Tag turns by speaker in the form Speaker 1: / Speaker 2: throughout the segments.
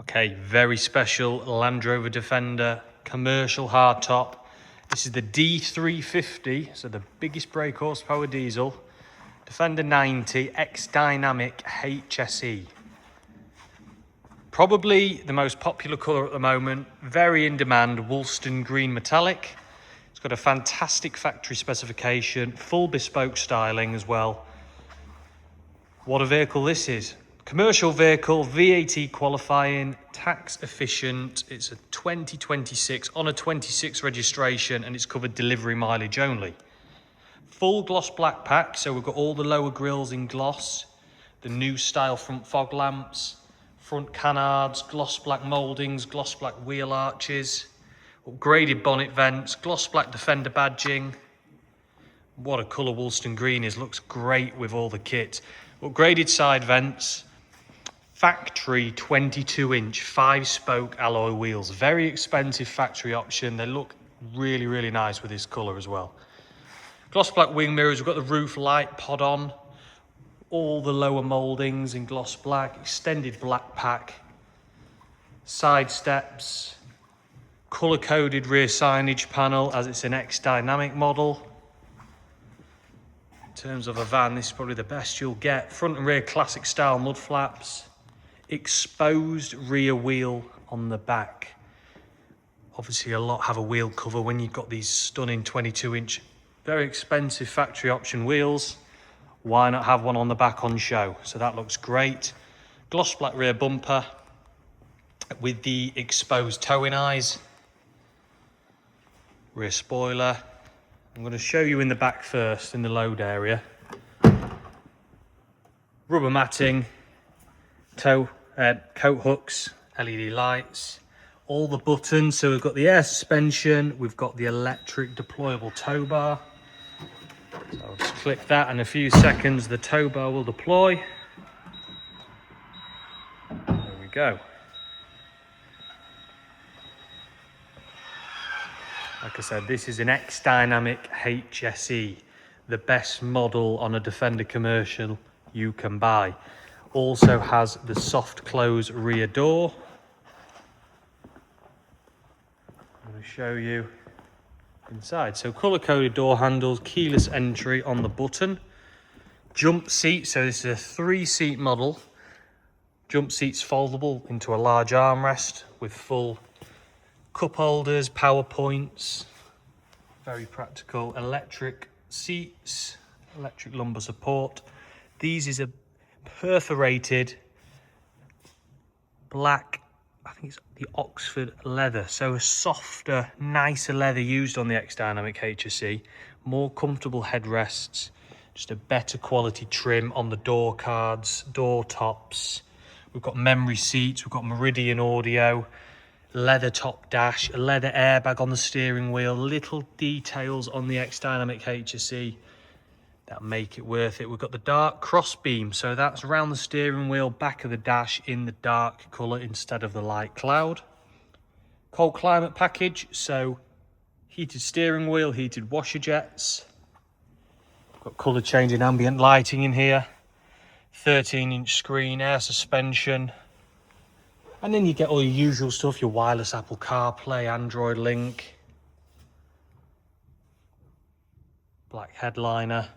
Speaker 1: Okay, very special Land Rover Defender commercial hardtop. This is the D350, so the biggest brake horsepower diesel. Defender 90 X-Dynamic HSE. Probably the most popular colour at the moment, very in demand, Woolstone Green metallic. It's got a fantastic factory specification, full bespoke styling as well. What a vehicle this is. Commercial vehicle, VAT qualifying, tax efficient. It's a 2026 on a 26 registration and it's covered delivery mileage only. Full gloss black pack, so we've got all the lower grills in gloss, the new style front fog lamps, front canards, gloss black mouldings, gloss black wheel arches, upgraded bonnet vents, gloss black Defender badging. What a colour Woolstone Green is, looks great with all the kit. Upgraded side vents, factory 22-inch 5-spoke alloy wheels. Very expensive factory option. They look really, really nice with this colour as well. Gloss black wing mirrors. We've got the roof light pod on. All the lower mouldings in gloss black. Extended black pack. Side steps. Colour-coded rear signage panel as it's an X-Dynamic model. In terms of a van, this is probably the best you'll get. Front and rear classic style mud flaps. Exposed rear wheel on the back. Obviously a lot have a wheel cover when you've got these stunning 22-inch, very expensive factory option wheels. Why not have one on the back on show? So that looks great. Gloss black rear bumper with the exposed towing eyes. Rear spoiler. I'm going to show you in the back first, in the load area. Rubber matting, coat hooks, LED lights, all the buttons. So we've got the air suspension, we've got the electric deployable tow bar. So I'll just click that, in a few seconds the tow bar will deploy. There we go. Like I said, this is an X-Dynamic HSE, the best model on a Defender commercial you can buy. Also has the soft close rear door. I'm going to show you inside. So colour coded door handles, keyless entry on the button. Jump seat, so this is a 3-seat model. Jump seats foldable into a large armrest with full cup holders, power points, very practical. Electric seats, electric lumbar support. These is a perforated black, I think it's the Oxford leather, so a softer, nicer leather used on the X-Dynamic HSE. More comfortable headrests, just a better quality trim on the door cards, door tops. We've got memory seats, we've got Meridian audio, leather top dash, a leather airbag on the steering wheel, little details on the X-Dynamic HSE that make it worth it. We've got the dark cross beam, so that's around the steering wheel, back of the dash in the dark colour instead of the light cloud. Cold climate package, so heated steering wheel, heated washer jets. Got colour changing ambient lighting in here. 13-inch screen, air suspension. And then you get all your usual stuff, your wireless Apple CarPlay, Android Link. Black headliner.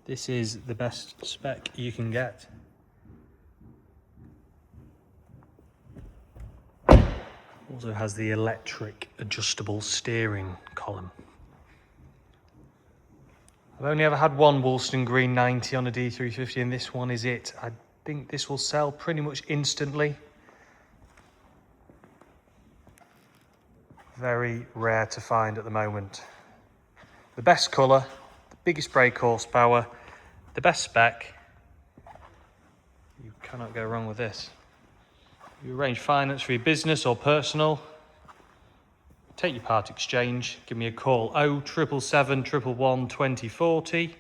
Speaker 1: This is the best spec you can get. Also has the electric adjustable steering column. I've only ever had one Woolstone Green 90 on a D350 and this one is it. I think this will sell pretty much instantly. Very rare to find at the moment. The best colour, the biggest brake horsepower, the best spec. You cannot go wrong with this. You arrange finance for your business or personal. Take your part exchange, give me a call 0777 111 2040,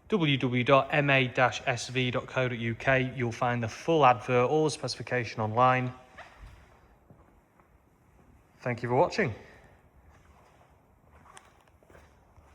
Speaker 1: www.ma-sv.co.uk. You'll find the full advert, all the specification online. Thank you for watching.